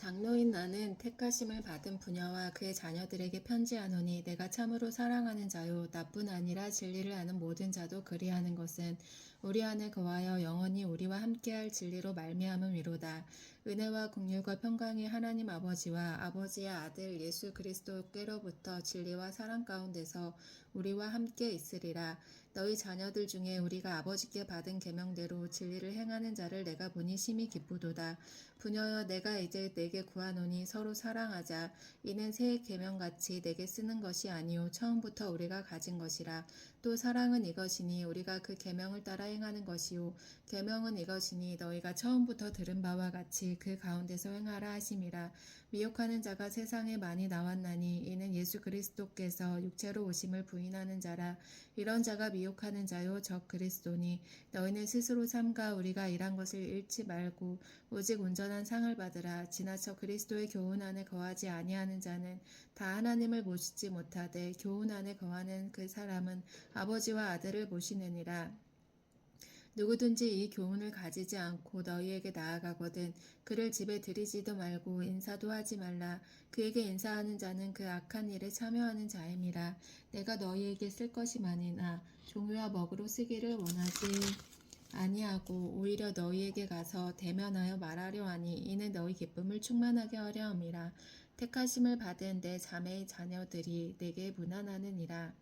장로인 나는 택하심을 받은 부녀와 그의 자녀들에게 편지하노니 내가 참으로 사랑하는 자요 나뿐 아니라 진리를 아는 모든 자도 그리하는 것은 우리 안에 거하여 영원히 우리와 함께할 진리로 말미암음이로다. 은혜와 긍휼과 평강이 하나님 아버지와 아버지의 아들 예수 그리스도께로부터 진리와 사랑 가운데서 우리와 함께 있으리라. 너희 자녀들 중에 우리가 아버지께 받은 계명대로 진리를 행하는 자를 내가 보니 심히 기쁘도다. 부녀여 내가 이제 내게 구하노니 서로 사랑하자. 이는 새 계명같이 내게 쓰는 것이 아니요 처음부터 우리가 가진 것이라. 또 사랑은 이것이니 우리가 그 계명을 따라 행하는 것이요 계명은 이것이니 너희가 처음부터 들은 바와 같이 그 가운데서 행하라 하심이라. 미혹하는 자가 세상에 많이 나왔나니 이는 예수 그리스도께서 육체로 오심을 부인하는 자라. 이런 자가 미혹하는 자요 적 그리스도니 너희는 스스로 삼가 우리가 일한 것을 잃지 말고 오직 온전한 상을 받으라. 지나쳐 그리스도의 교훈 안에 거하지 아니하는 자는 다 하나님을 모시지 못하되 교훈 안에 거하는 그 사람은 아버지와 아들을 모시느니라. 누구든지 이 교훈을 가지지 않고 너희에게 나아가거든 그를 집에 들이지도 말고 인사도 하지 말라. 그에게 인사하는 자는 그 악한 일에 참여하는 자임이라. 내가 너희에게 쓸 것이 많으나 종류와 먹으로 쓰기를 원하지 아니하고 오히려 너희에게 가서 대면하여 말하려 하니 이는 너희 기쁨을 충만하게 하려 함이라. 택하심을 받은 내 자매의 자녀들이 내게 문안하느니라.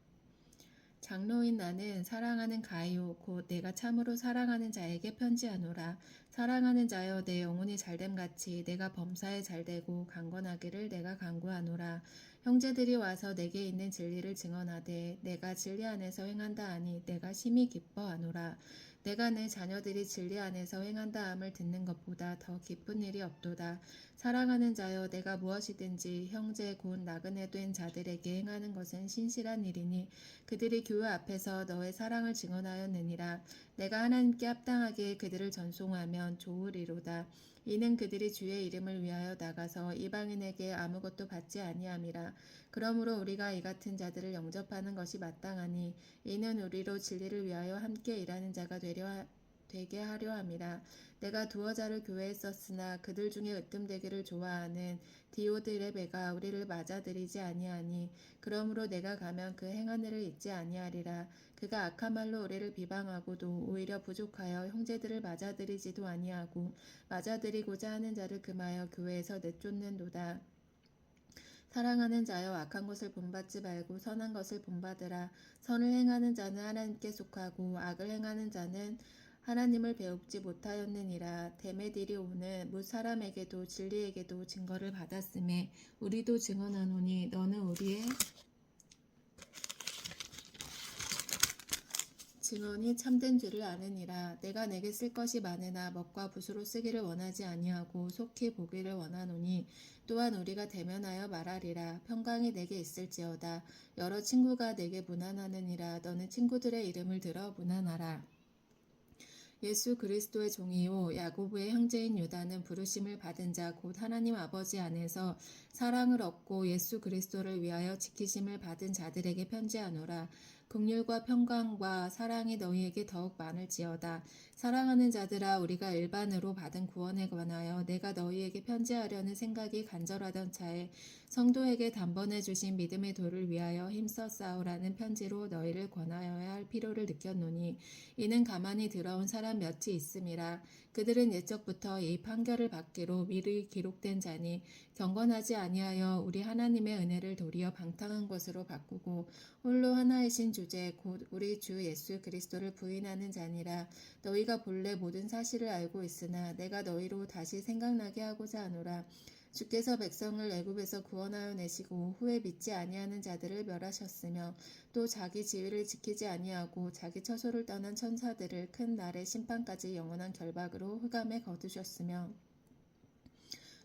장로인 나는 사랑하는 가이오 곧 내가 참으로 사랑하는 자에게 편지하노라. 사랑하는 자여 내 영혼이 잘됨같이 내가 범사에 잘되고 강건하기를 내가 간구하노라. 형제들이 와서 내게 있는 진리를 증언하되 내가 진리 안에서 행한다 하니 내가 심히 기뻐하노라. 내가 내 자녀들이 진리 안에서 행한다 함을 듣는 것보다 더 기쁜 일이 없도다. 사랑하는 자여 내가 무엇이든지 형제 곧 나그네 된 자들에게 행하는 것은 신실한 일이니 그들이 교회 앞에서 너의 사랑을 증언하였느니라. 내가 하나님께 합당하게 그들을 전송하면 좋으리로다. 이는 그들이 주의 이름을 위하여 나가서 이방인에게 아무것도 받지 아니함이라. 그러므로 우리가 이 같은 자들을 영접하는 것이 마땅하니 이는 우리로 진리를 위하여 함께 일하는 자가 되게 하려 함이라. 내가 두어 자를 교회에 썼으나 그들 중에 으뜸되기를 좋아하는 디오드레베가 우리를 맞아들이지 아니하니 그러므로 내가 가면 그 행한 일을 잊지 아니하리라. 그가 악한 말로 우리를 비방하고도 오히려 부족하여 형제들을 맞아들이지도 아니하고 맞아들이고자 하는 자를 금하여 교회에서 내쫓는도다. 사랑하는 자여 악한 것을 본받지 말고 선한 것을 본받으라. 선을 행하는 자는 하나님께 속하고 악을 행하는 자는 하나님을 배웁지 못하였느니라. 데메디리오는 뭇 사람에게도 진리에게도 증거를 받았음에 우리도 증언하노니 너는 우리의 증언이 참된 줄을 아느니라. 내가 내게 쓸 것이 많으나 먹과 붓으로 쓰기를 원하지 아니하고 속히 보기를 원하노니 또한 우리가 대면하여 말하리라. 평강이 내게 있을지어다. 여러 친구가 내게 문안하느니라. 너는 친구들의 이름을 들어 문안하라. 예수 그리스도의 종이요 야고보의 형제인 유다는 부르심을 받은 자 곧 하나님 아버지 안에서 사랑을 얻고 예수 그리스도를 위하여 지키심을 받은 자들에게 편지하노라. 긍휼과 평강과 사랑이 너희에게 더욱 많을지어다. 사랑하는 자들아 우리가 일반으로 받은 구원에 관하여 내가 너희에게 편지하려는 생각이 간절하던 차에 성도에게 단번에 주신 믿음의 도를 위하여 힘써 싸우라는 편지로 너희를 권하여야 할 필요를 느꼈노니 이는 가만히 들어온 사람 몇이 있음이라. 그들은 옛적부터 이 판결을 받기로 미리 기록된 자니 경건하지 아니하여 우리 하나님의 은혜를 도리어 방탕한 것으로 바꾸고 홀로 하나이신 주제 곧 우리 주 예수 그리스도를 부인하는 자니라. 너희가 본래 모든 사실을 알고 있으나 내가 너희로 다시 생각나게 하고자 하노라. 주께서 백성을 애굽에서 구원하여 내시고 후에 믿지 아니하는 자들을 멸하셨으며 또 자기 지위를 지키지 아니하고 자기 처소를 떠난 천사들을 큰 날의 심판까지 영원한 결박으로 흑암에 거두셨으며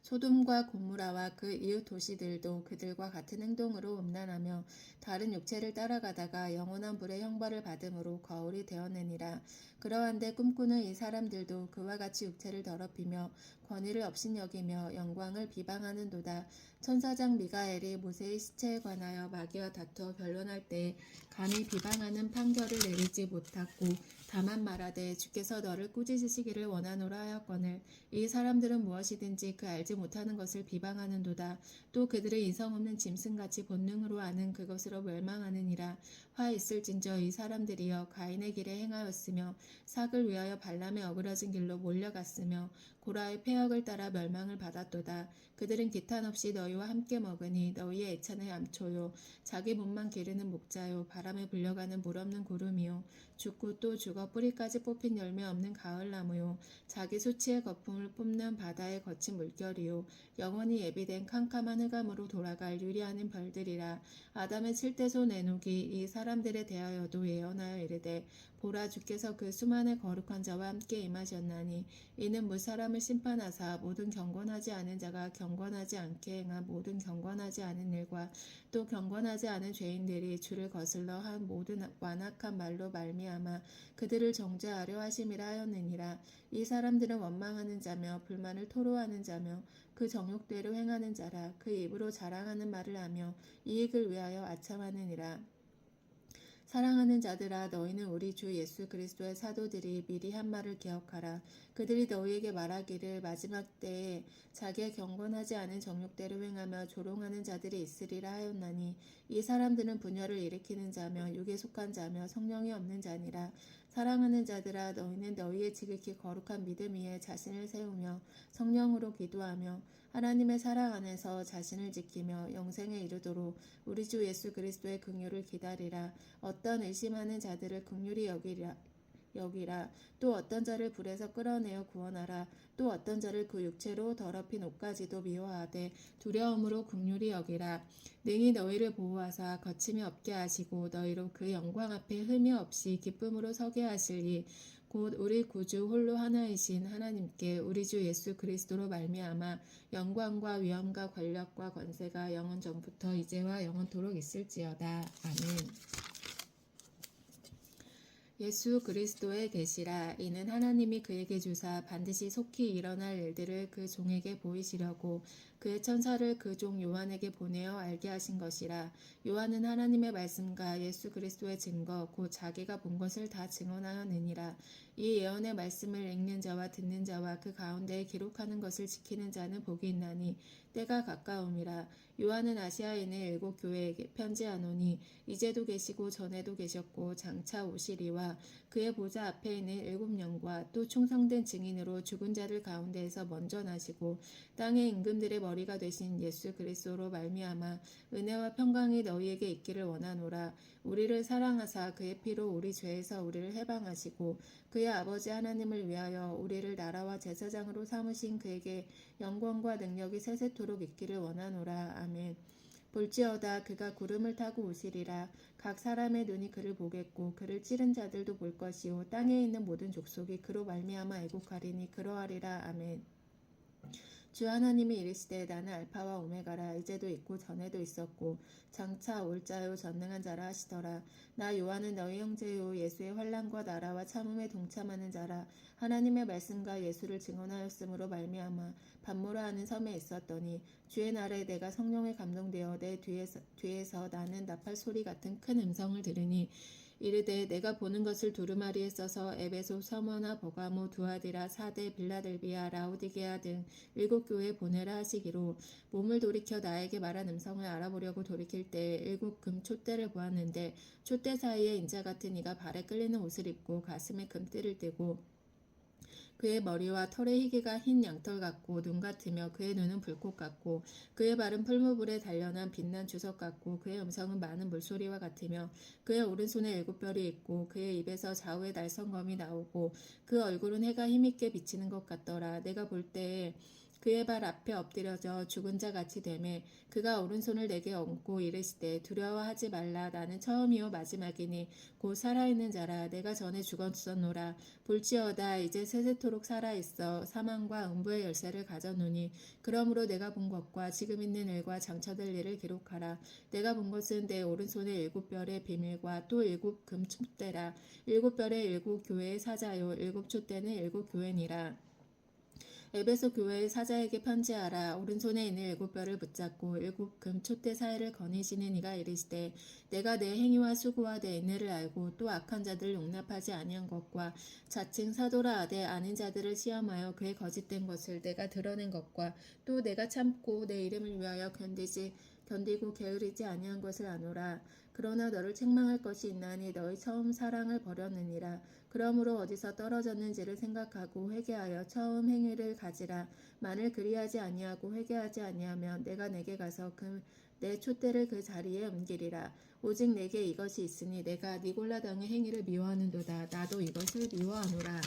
소돔과 고무라와 그 이웃 도시들도 그들과 같은 행동으로 음란하며 다른 육체를 따라가다가 영원한 불의 형벌을 받음으로 거울이 되었느니라. 그러한데 꿈꾸는 이 사람들도 그와 같이 육체를 더럽히며 권위를 업신여기며 영광을 비방하는도다. 천사장 미가엘이 모세의 시체에 관하여 마귀와 다투어 변론할 때에 감히 비방하는 판결을 내리지 못하고 다만 말하되 주께서 너를 꾸짖으시기를 원하노라 하였거늘 이 사람들은 무엇이든지 그 알지 못하는 것을 비방하는도다. 또 그들은 이성 없는 짐승같이 본능으로 아는 그것으로 멸망하느니라. 화 있을진저 이 사람들이여 가인의 길에 행하였으며 삭을 위하여 발람의 어그러진 길로 몰려갔으며 고라의 폐역을 따라 멸망을 받았도다. 그들은 기탄 없이 너희와 함께 먹으니 너희의 애찬의 암초요 자기 몸만 기르는 목자요 바람에 불려가는 물 없는 구름이요 죽고 또 죽어 뿌리까지 뽑힌 열매 없는 가을나무요 자기 수치의 거품을 뿜는 바다의 거친 물결이요 영원히 예비된 캄캄한 흑암으로 돌아갈 유리하는 별들이라. 아담의 칠대소 내놓기 이 사람들에 대하여도 예언하여 이르되 보라 주께서 그 수많은 거룩한 자와 함께 임하셨나니 이는 무사람을 심판하사 모든 경건하지 않은 자가 경건하지 않게 행한 모든 경건하지 않은 일과 또 경건하지 않은 죄인들이 주를 거슬러 한 모든 완악한 말로 말미암아 그들을 정죄하려 하심이라 하였느니라. 이 사람들은 원망하는 자며 불만을 토로하는 자며 그 정욕대로 행하는 자라. 그 입으로 자랑하는 말을 하며 이익을 위하여 아첨하느니라. 사랑하는 자들아 너희는 우리 주 예수 그리스도의 사도들이 미리 한 말을 기억하라. 그들이 너희에게 말하기를 마지막 때에 자기의 경건하지 않은 정욕대로 행하며 조롱하는 자들이 있으리라 하였나니 이 사람들은 분열을 일으키는 자며 육에 속한 자며 성령이 없는 자니라. 사랑하는 자들아 너희는 너희의 지극히 거룩한 믿음 위에 자신을 세우며 성령으로 기도하며 하나님의 사랑 안에서 자신을 지키며 영생에 이르도록 우리 주 예수 그리스도의 긍휼을 기다리라. 어떤 의심하는 자들을 긍휼히 여기라. 또 어떤 자를 불에서 끌어내어 구원하라. 또 어떤 자를 그 육체로 더럽힌 옷까지도 미워하되 두려움으로 긍휼히 여기라. 능히 너희를 보호하사 거침이 없게 하시고 너희로 그 영광 앞에 흠이 없이 기쁨으로 서게 하시리. 곧 우리 구주 홀로 하나이신 하나님께 우리 주 예수 그리스도로 말미암아 영광과 위엄과 권력과 권세가 영원 전부터 이제와 영원토록 있을지어다. 아멘. 예수 그리스도의 계시라. 이는 하나님이 그에게 주사 반드시 속히 일어날 일들을 그 종에게 보이시려고 그의 천사를 그 종 요한에게 보내어 알게 하신 것이라. 요한은 하나님의 말씀과 예수 그리스도의 증거 곧 자기가 본 것을 다 증언하였느니라. 이 예언의 말씀을 읽는 자와 듣는 자와 그 가운데에 기록하는 것을 지키는 자는 복이 있나니 때가 가까움이라. 요한은 아시아에 있는 7 교회에게 편지하노니 이제도 계시고 전에도 계셨고 장차 오시리와 그의 보좌 앞에 있는 7 영과 또 충성된 증인으로 죽은 자들 가운데에서 먼저 나시고 땅의 임금들의 머리가 되신 예수 그리스도로 말미암아 은혜와 평강이 너희에게 있기를 원하노라. 우리를 사랑하사 그의 피로 우리 죄에서 우리를 해방하시고 그의 아버지 하나님을 위하여 우리를 나라와 제사장으로 삼으신 그에게 영광과 능력이 세세토록 있기를 원하노라. 아멘. 볼지어다 그가 구름을 타고 오시리라. 각 사람의 눈이 그를 보겠고 그를 찌른 자들도 볼 것이요 땅에 있는 모든 족속이 그로 말미암아 애곡하리니 그러하리라. 아멘. 주 하나님이 이르시되 나는 알파와 오메가라. 이제도 있고 전에도 있었고 장차 올 자요 전능한 자라 하시더라. 나 요한은 너희 형제요 예수의 환난과 나라와 참음에 동참하는 자라. 하나님의 말씀과 예수를 증언하였으므로 말미암아 반모라 하는 섬에 있었더니 주의 날에 내가 성령에 감동되어 내 뒤에서 나는 나팔 소리 같은 큰 음성을 들으니 이르되 내가 보는 것을 두루마리에 써서 에베소, 서머나, 버가모, 두아디라, 사데, 빌라델비아, 라우디게아 등 7 교회에 보내라 하시기로 몸을 돌이켜 나에게 말한 음성을 알아보려고 돌이킬 때에 7 금 촛대를 보았는데 촛대 사이에 인자 같은 이가 발에 끌리는 옷을 입고 가슴에 금띠를 띠고 그의 머리와 털의 희기가 흰 양털 같고 눈 같으며 그의 눈은 불꽃 같고 그의 발은 풀무불에 단련한 빛난 주석 같고 그의 음성은 많은 물소리와 같으며 그의 오른손에 7별이 있고 그의 입에서 좌우에 날성검이 나오고 그 얼굴은 해가 힘있게 비치는 것 같더라. 내가 볼 때에 그의 발 앞에 엎드려져 죽은 자 같이 되매 그가 오른손을 내게 얹고 이르시되 두려워하지 말라. 나는 처음이요 마지막이니 곧 살아있는 자라. 내가 전에 죽었었노라. 볼지어다 이제 세세토록 살아있어 사망과 음부의 열쇠를 가졌노니 그러므로 내가 본 것과 지금 있는 일과 장차될 일을 기록하라. 내가 본 것은 내 오른손의 7별의 비밀과 또 7 금 촛대라. 7별의 7 교회의 사자요 7 촛대는 7 교회니라. 에베소 교회의 사자에게 편지하라. 오른손에 있는 7뼈를 붙잡고 7금 촛대 사이를 거니시는 이가 이르시되 내가 내 행위와 수고와 내 인내를 알고 또 악한 자들을 용납하지 아니한 것과 자칭 사도라 하되 아닌 자들을 시험하여 그의 거짓된 것을 내가 드러낸 것과 또 내가 참고 내 이름을 위하여 견디고 게으르지 아니한 것을 아노라. 그러나 너를 책망할 것이 있나니 너희 처음 사랑을 버렸느니라. 그러므로 어디서 떨어졌는지를 생각하고 회개하여 처음 행위를 가지라. 만일 그리하지 아니하고 회개하지 아니하면 내가 내게 가서 내 촛대를 그 자리에 옮기리라. 오직 내게 이것이 있으니 내가 니골라당의 행위를 미워하는도다. 나도 이것을 미워하노라.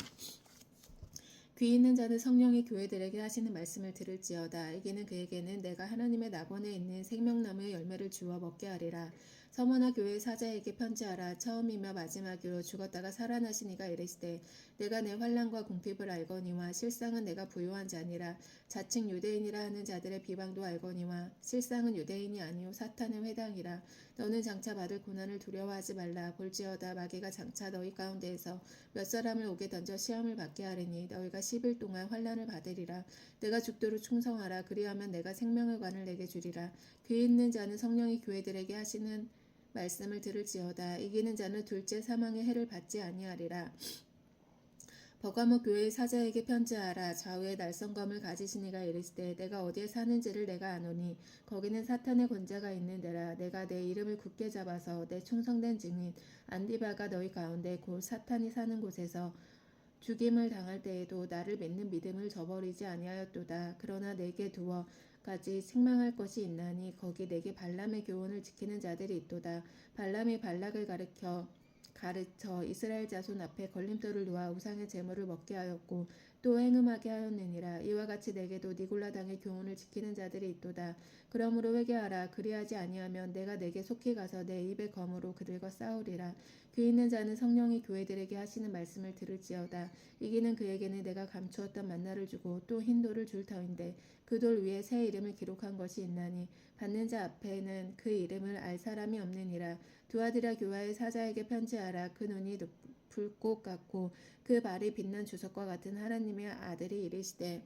귀 있는 자는 성령이 교회들에게 하시는 말씀을 들을지어다. 이기는 그에게는 내가 하나님의 낙원에 있는 생명나무의 열매를 주어 먹게 하리라. 서머나 교회의 사자에게 편지하라. 처음이며 마지막으로 죽었다가 살아나신 이가 이르시되 내가 내 환난과 궁핍을 알거니와 실상은 내가 부요한 자니라. 자칭 유대인이라 하는 자들의 비방도 알거니와 실상은 유대인이 아니요 사탄의 회당이라. 너는 장차 받을 고난을 두려워하지 말라. 볼지어다 마귀가 장차 너희 가운데에서 몇 사람을 옥에 던져 시험을 받게 하리니 너희가 10일 동안 환난을 받으리라. 내가 죽도록 충성하라. 그리하면 내가 생명의 관을 내게 주리라. 귀 있는 자는 성령이 교회들에게 하시는 말씀을 들을지어다. 이기는 자는 둘째 사망의 해를 받지 아니하리라. 버가모 교회의 사자에게 편지하라. 좌우에 날성검을 가지신 이가 이르시되 내가 어디에 사는지를 내가 아노니 거기는 사탄의 권자가 있는 데라. 내가 내 이름을 굳게 잡아서 내 충성된 증인 안디바가 너희 가운데 곧 사탄이 사는 곳에서 죽임을 당할 때에도 나를 믿는 믿음을 저버리지 아니하였도다. 그러나 내게 두어까지 책망할 것이 있나니 거기 내게 발람의 교훈을 지키는 자들이 있도다. 발람이 발락을 가르쳐 이스라엘 자손 앞에 걸림돌을 놓아 우상의 제물을 먹게 하였고 또 행음하게 하였느니라. 이와 같이 내게도 니골라당의 교훈을 지키는 자들이 있도다. 그러므로 회개하라. 그리하지 아니하면 내가 내게 속히 가서 내 입의 검으로 그들과 싸우리라. 귀 있는 자는 성령이 교회들에게 하시는 말씀을 들을지어다. 이기는 그에게는 내가 감추었던 만나를 주고 또 흰 돌을 줄 터인데 그 돌 위에 새 이름을 기록한 것이 있나니 받는 자 앞에는 그 이름을 알 사람이 없느니라. 두아디라 교회의 사자에게 편지하라. 그 눈이 불꽃 같고 그 발이 빛난 주석과 같은 하나님의 아들이 이르시되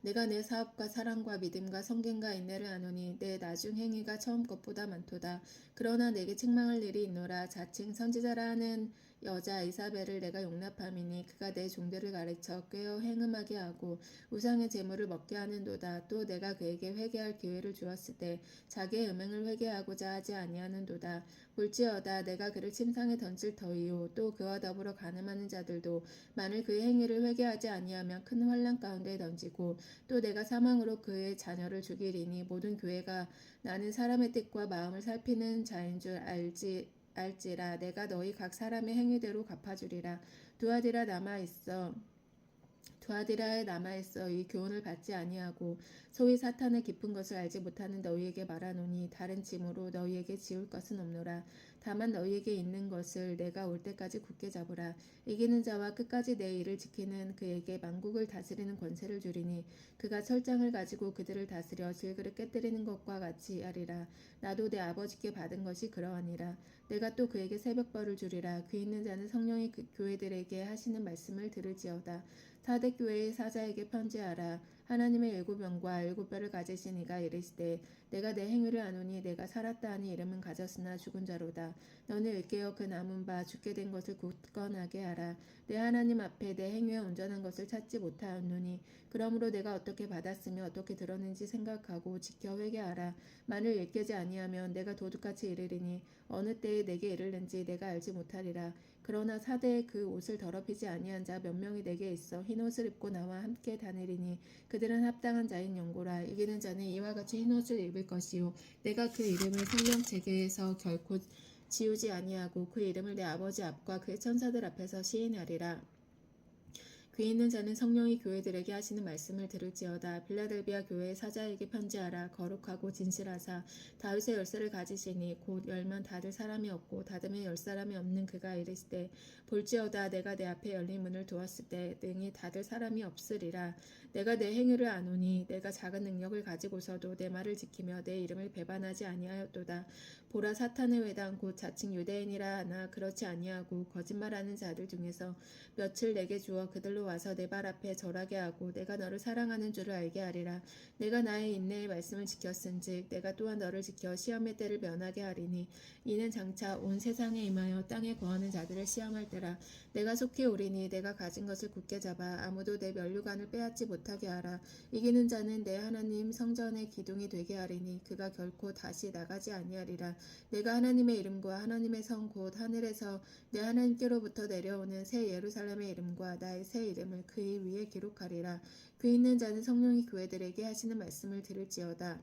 내가 내 사업과 사랑과 믿음과 성김과 인내를 아노니 내 나중 행위가 처음 것보다 많도다. 그러나 내게 책망할 일이 있노라. 자칭 선지자라 하는 여자 이사벨을 내가 용납함이니 그가 내 종들을 가르쳐 꾀어 행음하게 하고 우상의 제물을 먹게 하는도다. 또 내가 그에게 회개할 기회를 주었을 때 자기의 음행을 회개하고자 하지 아니하는도다. 볼지어다 내가 그를 침상에 던질 터이요 또 그와 더불어 간음하는 자들도 만일 그의 행위를 회개하지 아니하면 큰 환난 가운데 던지고 또 내가 사망으로 그의 자녀를 죽이리니 모든 교회가 나는 사람의 뜻과 마음을 살피는 자인 줄 알지라. 내가 너희 각 사람의 행위대로 갚아주리라. 두아디라에 남아있어 이 교훈을 받지 아니하고 소위 사탄의 깊은 것을 알지 못하는 너희에게 말하노니 다른 짐으로 너희에게 지울 것은 없노라. 다만 너희에게 있는 것을 내가 올 때까지 굳게 잡으라. 이기는 자와 끝까지 내 일을 지키는 그에게 만국을 다스리는 권세를 주리니 그가 철장을 가지고 그들을 다스려 질그릇 깨뜨리는 것과 같이 하리라. 나도 내 아버지께 받은 것이 그러하니라. 내가 또 그에게 새벽벌을 주리라. 귀 있는 자는 성령이 그 교회들에게 하시는 말씀을 들을지어다. 사대교회의 사자에게 편지하라. 하나님의 7영과 7뼈를 가지신 이가 이르시되 내가 내 행위를 아노니 내가 살았다 하니 이름은 가졌으나 죽은 자로다. 너는 일깨어 그 남은 바 죽게 된 것을 굳건하게 하라. 내 하나님 앞에 내 행위에 온전한 것을 찾지 못하였노니 그러므로 내가 어떻게 받았으며 어떻게 들었는지 생각하고 지켜 회개하라. 만일 일깨지 아니하면 내가 도둑같이 이르리니 어느 때에 내게 이르는지 내가 알지 못하리라. 그러나 사대에 그 옷을 더럽히지 아니한 자 몇 명이 내게 있어 흰옷을 입고 나와 함께 다니리니 그들은 합당한 자인 연고라. 이기는 자는 이와 같이 흰옷을 입을 것이요 내가 그 이름을 생명책에서 결코 지우지 아니하고 그 이름을 내 아버지 앞과 그의 천사들 앞에서 시인하리라. 귀 있는 자는 성령이 교회들에게 하시는 말씀을 들을지어다. 빌라델비아 교회의 사자에게 편지하라. 거룩하고 진실하사 다윗의 열쇠를 가지시니 곧 열면 닫을 사람이 없고 닫으면 열 사람이 없는 그가 이르시되 볼지어다 내가 내 앞에 열린 문을 두었을 때 능히 닫을 사람이 없으리라. 내가 내 행위를 아노니 내가 작은 능력을 가지고서도 내 말을 지키며 내 이름을 배반하지 아니하였도다. 보라 사탄의 회당 곧 자칭 유대인이라 하나 그렇지 아니하고 거짓말하는 자들 중에서 며칠 내게 주어 그들로 와서 내 발 앞에 절하게 하고 내가 너를 사랑하는 줄을 알게 하리라. 내가 나의 인내의 말씀을 지켰은즉 내가 또한 너를 지켜 시험의 때를 면하게 하리니 이는 장차 온 세상에 임하여 땅에 거하는 자들을 시험할 때라. 내가 속히 오리니 내가 가진 것을 굳게 잡아 아무도 내 면류관을 빼앗지 못하게 하라. 이기는 자는 내 하나님 성전의 기둥이 되게 하리니 그가 결코 다시 나가지 아니하리라. 내가 하나님의 이름과 하나님의 성 곧 하늘에서 내 하나님께로부터 내려오는 새 예루살렘의 이름과 나의 새 이름을 그의 위에 기록하리라. 그 있는 자는 성령이 교회들에게 하시는 말씀을 들을지어다.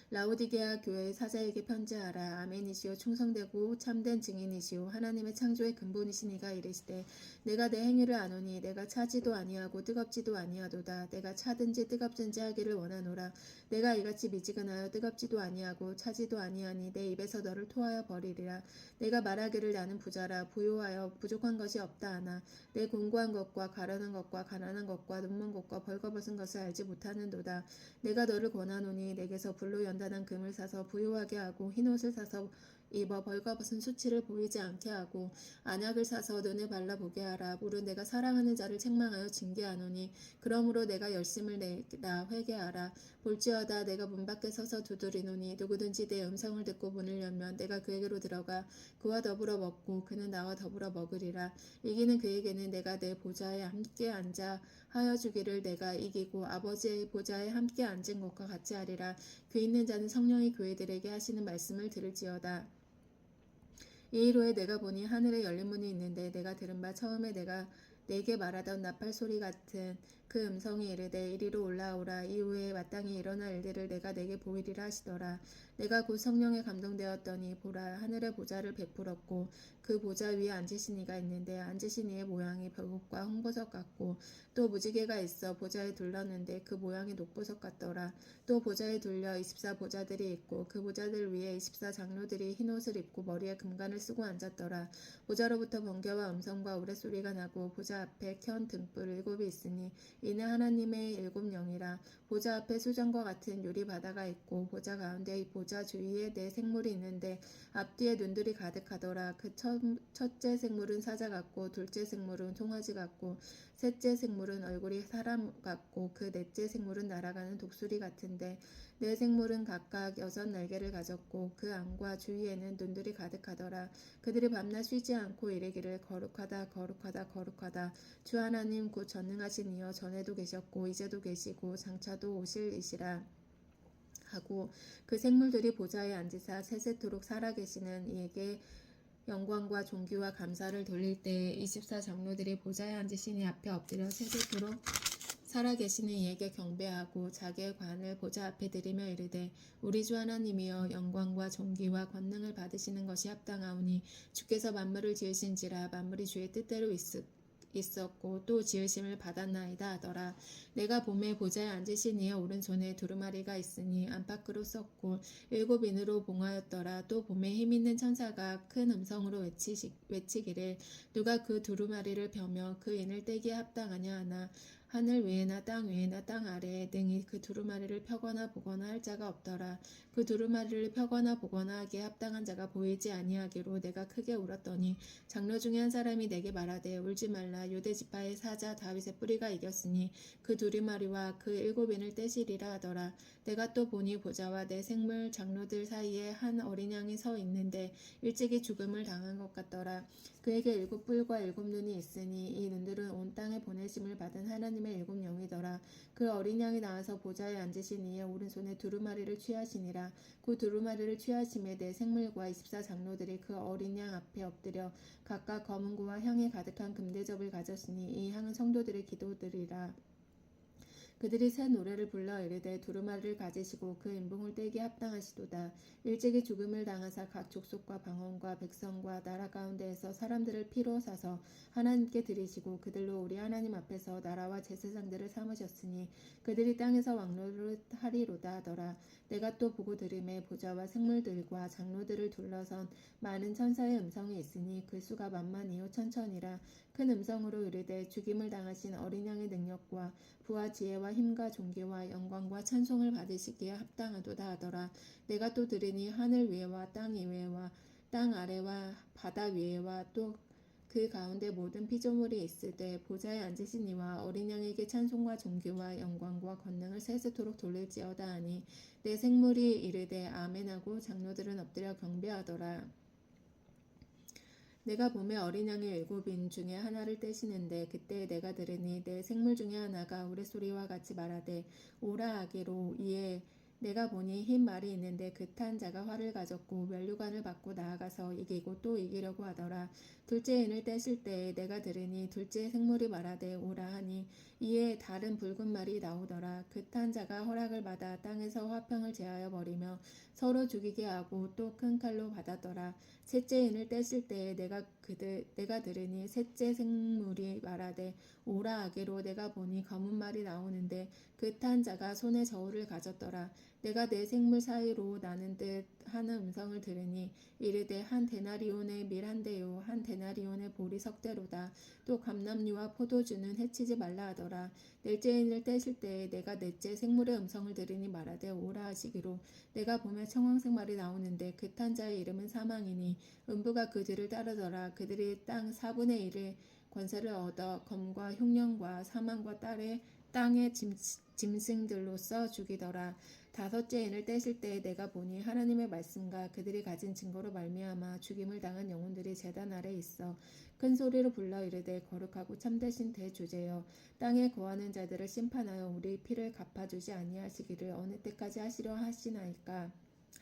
라오디게아 교회의 사자에게 편지하라. 아멘이시오 충성되고 참된 증인이시오 하나님의 창조의 근본이시니가 이르시되 내가 내 행위를 아노니 내가 차지도 아니하고 뜨겁지도 아니하도다. 내가 차든지 뜨겁든지 하기를 원하노라. 내가 이같이 미지근하여 뜨겁지도 아니하고 차지도 아니하니 내 입에서 너를 토하여 버리리라. 내가 말하기를 나는 부자라 부요하여 부족한 것이 없다 하나 내 공고한 것과 가련한 것과 가난한 것과 눈먼 것과 벌거벗은 것을 알지 못하는도다. 내가 너를 권하노니 내게서 불로 연단한 금을 사서 부요하게 하고 흰옷을 사서 입어 벌거벗은 수치를 보이지 않게 하고 안약을 사서 눈에 발라보게 하라. 물은 내가 사랑하는 자를 책망하여 징계하노니 그러므로 내가 열심을 내라 회개하라. 볼지어다 내가 문 밖에 서서 두드리노니 누구든지 내 음성을 듣고 문을 열면 내가 그에게로 들어가 그와 더불어 먹고 그는 나와 더불어 먹으리라. 이기는 그에게는 내가 내 보좌에 함께 앉아 하여 주기를 내가 이기고 아버지의 보좌에 함께 앉은 것과 같이 하리라. 그 있는 자는 성령이 교회들에게 하시는 말씀을 들을지어다. 이 일 후에 내가 보니 하늘에 열린 문이 있는데 내가 들은 바 처음에 내가 내게 말하던 나팔 소리 같은 그 음성이 이르되 이리로 올라오라. 이후에 마땅히 일어날 일들을 내가 내게 보이리라 하시더라. 내가 곧 성령에 감동되었더니 보라 하늘의 보좌를 베풀었고 그 보좌 위에 앉으신 이가 있는데 앉으신 이의 모양이 벽옥과 홍보석 같고 또 무지개가 있어 보좌에 둘렀는데 그 모양이 녹보석 같더라. 또 보좌에 둘려 24 보좌들이 있고 그 보좌들 위에 24 장로들이 흰옷을 입고 머리에 금관을 쓰고 앉았더라. 보좌로부터 번개와 음성과 우레소리가 나고 보좌 앞에 켠 등불 7이 있으니 이는 하나님의 7 영이라. 보좌 앞에 수정과 같은 유리 바다가 있고 보좌 가운데 이 보좌 주위에 4 생물이 있는데 앞뒤에 눈들이 가득하더라. 그 첫째 생물은 사자 같고 둘째 생물은 송아지 같고 셋째 생물은 얼굴이 사람 같고 그 넷째 생물은 날아가는 독수리 같은데 네 생물은 각각 6 날개를 가졌고 그 안과 주위에는 눈들이 가득하더라. 그들이 밤낮 쉬지 않고 이르기를 거룩하다 거룩하다 거룩하다 주 하나님 곧 전능하신 이여 전에도 계셨고 이제도 계시고 장차도 오실 이시라 하고 그 생물들이 보좌에 앉으사 세세토록 살아계시는 이에게 영광과 존귀와 감사를 돌릴 때에 24 장로들이 보좌에 앉으신 이 앞에 엎드려 세세토록 살아계시는 이에게 경배하고 자기의 관을 보좌 앞에 드리며 이르되 우리 주 하나님이여 영광과 존귀와 권능을 받으시는 것이 합당하오니 주께서 만물을 지으신지라 만물이 주의 뜻대로 있었고 또 지으심을 받았나이다 하더라. 내가 봄에 보좌에 앉으신 이의 오른손에 두루마리가 있으니 안팎으로 썼고 7 인으로 봉하였더라. 또 봄에 힘있는 천사가 큰 음성으로 외치기를 누가 그 두루마리를 펴며 그 인을 떼기에 합당하냐 하나 하늘 위에나 땅 위에나 땅 아래에 능히 그 두루마리를 펴거나 보거나 할 자가 없더라. 그 두루마리를 펴거나 보거나 하기에 합당한 자가 보이지 아니하기로 내가 크게 울었더니 장로 중에 한 사람이 내게 말하되 울지 말라. 유대 지파의 사자 다윗의 뿌리가 이겼으니 그 두루마리와 그 7인을 떼시리라 하더라. 내가 또 보니 보좌와 내 생물 장로들 사이에 한 어린 양이 서 있는데 일찍이 죽음을 당한 것 같더라. 그에게 7 뿔과 7 눈이 있으니 이 눈들은 온 땅에 보내심을 받은 하나님의 7 영이더라. 그 어린 양이 나와서 보좌에 앉으신 이의 오른손에 두루마리를 취하시니라. 그 두루마리를 취하심에 내 생물과 24 장로들이 그 어린 양 앞에 엎드려 각각 검은고와 향이 가득한 금대접을 가졌으니 이 향은 성도들의 기도들이라. 그들이 새 노래를 불러 이르되 두루마리를 가지시고 그 인봉을 떼기에 합당하시도다. 일찍이 죽음을 당하사 각 족속과 방언과 백성과 나라 가운데에서 사람들을 피로 사서 하나님께 드리시고 그들로 우리 하나님 앞에서 나라와 제사장들을 삼으셨으니 그들이 땅에서 왕노를 하리로다 하더라. 내가 또 보고 들음에 보좌와 생물들과 장로들을 둘러선 많은 천사의 음성이 있으니 그 수가 만만 2호 천천이라. 큰 음성으로 이르되 죽임을 당하신 어린 양의 능력과 부와 지혜와 힘과 존귀와 영광과 찬송을 받으시기에 합당하도다 하더라. 내가 또 들으니 하늘 위에와 땅 이외와 땅 아래와 바다 위에와 또 그 가운데 모든 피조물이 있을 때 보좌에 앉으신 이와 어린 양에게 찬송과 존귀와 영광과 권능을 세세토록 돌릴지어다 하니 내 생물이 이르되 아멘하고 장로들은 엎드려 경배하더라. 내가 보매 어린 양의 7인 중에 하나를 떼시는데 그때 내가 들으니 내 생물 중에 하나가 우레소리와 같이 말하되 오라 하기로. 이에 내가 보니 흰 말이 있는데 그 탄 자가 활을 가졌고 면류관을 받고 나아가서 이기고 또 이기려고 하더라. 둘째 인을 떼실 때에 내가 들으니 둘째 생물이 말하되 오라 하니 이에 다른 붉은 말이 나오더라. 그 탄 자가 허락을 받아 땅에서 화평을 제하여 버리며 서로 죽이게 하고 또 큰 칼로 받았더라. 셋째 인을 떼실 때에 내가 들으니 셋째 생물이 말하되 오라 하기로. 내가 보니 검은 말이 나오는데 그 탄 자가 손에 저울을 가졌더라. 내가 내 생물 사이로 나는 듯 하는 음성을 들으니 이르되 한 데나리온의 밀 한 대요 한 데나리온의 보리 석대로다. 또 감람류와 포도주는 해치지 말라 하더라. 넷째 인을 떼실 때에 내가 넷째 생물의 음성을 들으니 말하되 오라 하시기로. 내가 보면 청황색 말이 나오는데 그 탄 자의 이름은 사망이니 음부가 그 뒤를 따르더라. 그들이 땅 4분의 1의 권세를 얻어 검과 흉년과 사망과 땅의 짐승들로서 죽이더라. 다섯째 인을 떼실 때에 내가 보니 하나님의 말씀과 그들이 가진 증거로 말미암아 죽임을 당한 영혼들이 제단 아래 있어 큰 소리로 불러 이르되 거룩하고 참되신 대주제여 땅에 거하는 자들을 심판하여 우리 피를 갚아주지 아니하시기를 어느 때까지 하시려 하시나이까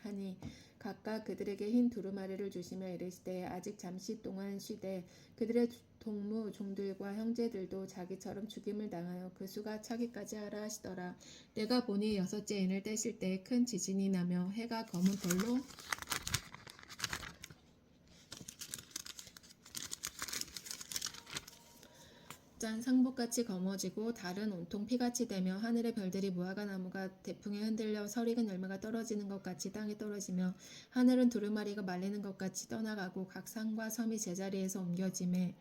하니 각각 그들에게 흰 두루마리를 주시며 이르시되 아직 잠시 동안 쉬되 그들의 동무 종들과 형제들도 자기처럼 죽임을 당하여 그 수가 차기까지 하라 하시더라. 내가 보니 여섯째 인을 떼실 때 큰 지진이 나며 해가 검은 벌로 짠 상복같이 검어지고 달은 온통 피같이 되며 하늘의 별들이 무화과 나무가 대풍에 흔들려 설익은 열매가 떨어지는 것 같이 땅에 떨어지며 하늘은 두루마리가 말리는 것 같이 떠나가고 각 산과 섬이 제자리에서 옮겨짐에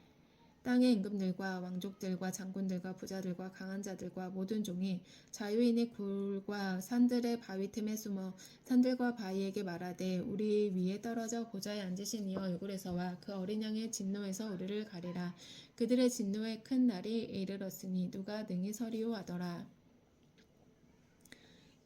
땅의 임금들과 왕족들과 장군들과 부자들과 강한 자들과 모든 종이 자유인의 굴과 산들의 바위 틈에 숨어 산들과 바위에게 말하되 우리 위에 떨어져 보좌에 앉으신 이여 얼굴에서와 그 어린 양의 진노에서 우리를 가리라. 그들의 진노의 큰 날이 이르렀으니 누가 능히 서리오 하더라.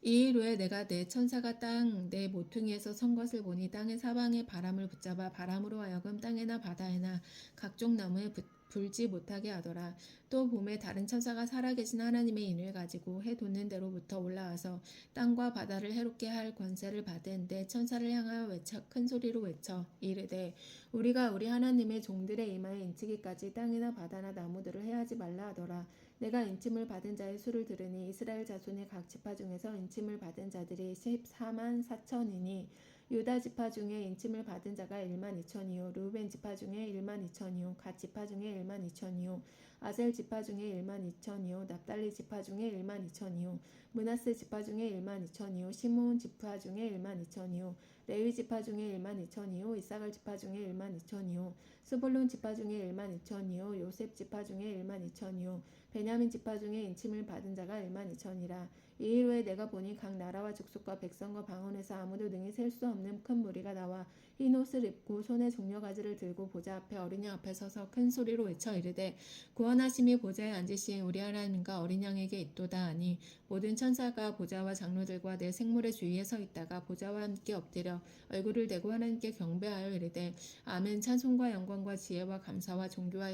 이일 후에 내가 내 천사가 땅 내 모퉁이에서 선 것을 보니 땅의 사방에 바람을 붙잡아 바람으로 하여금 땅에나 바다에나 각종 나무에 불지 못하게 하더라. 또 봄에 다른 천사가 살아계신 하나님의 인을 가지고 해 돋는 데로부터 올라와서 땅과 바다를 해롭게 할 권세를 받은 내 천사를 향하여 큰 소리로 외쳐 이르되 우리가 우리 하나님의 종들의 이마에 인치기까지 땅이나 바다나 나무들을 해하지 말라 하더라. 내가 인침을 받은 자의 수를 들으니 이스라엘 자손의 각 지파 중에서 인침을 받은 자들이 14만 4천이니 유다 지파 중에 인침을 받은 자가 1만 2천이요 르우벤 지파 중에 1만 2천이요 갓 지파 중에 1만 2천이요 아셀 지파 중에 1만 2천이요 납달리 지파 중에 1만 2천이요 므낫세 지파 중에 1만 2천이요 시므온 지파 중에 1만 2천이요 레위 지파 중에 1만 2천이요 이사갈 지파 중에 1만 2천이요 스불론 지파 중에 1만 2천이요 요셉 지파 중에 1만 2천이요 베냐민 지파 중에 인침을 받은 자가 1만 2천이라. 이일 후에 내가 보니 각 나라와 족속과 백성과 방언에서 아무도 능히 셀 수 없는 큰 무리가 나와 흰 옷을 입고 손에 종려가지를 들고 보좌 앞에 어린 양 앞에 서서 큰 소리로 외쳐 이르되 구원하심이 보좌에 앉으신 우리 하나님과 어린 양에게 있도다 하니 모든 천사가 보좌와 장로들과 내 생물의 주위에 서 있다가 보좌와 함께 엎드려 얼굴을 대고 하나님께 경배하여 이르되 아멘. 찬송과 영광과 지혜와 감사와 존귀와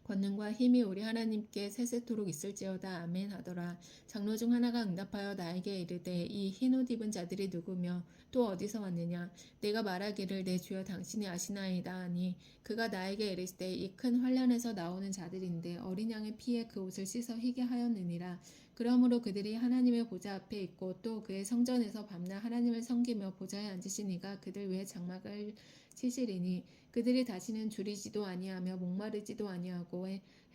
권능과 힘이 우리 하나님께 세세토록 있을지어다. 아멘 하더라. 장로 중 하나가 응답하여 나에게 이르되 이 흰옷 입은 자들이 누구며 또 어디서 왔느냐. 내가 말하기를 내 주여 당신이 아시나이다 하니 그가 나에게 이르시되 이 큰 환란에서 나오는 자들인데 어린 양의 피에 그 옷을 씻어 희게 하였느니라. 그러므로 그들이 하나님의 보좌 앞에 있고 또 그의 성전에서 밤낮 하나님을 섬기며 보좌에 앉으신 이가 그들 위에 장막을 치시리니 그들이 다시는 줄이지도 아니하며 목마르지도 아니하고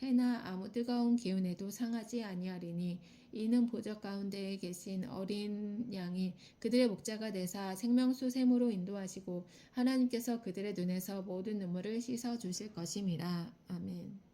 해나 아무 뜨거운 기운에도 상하지 아니하리니 이는 보좌 가운데에 계신 어린 양이 그들의 목자가 되사 생명수 샘으로 인도하시고 하나님께서 그들의 눈에서 모든 눈물을 씻어 주실 것임이라. 아멘.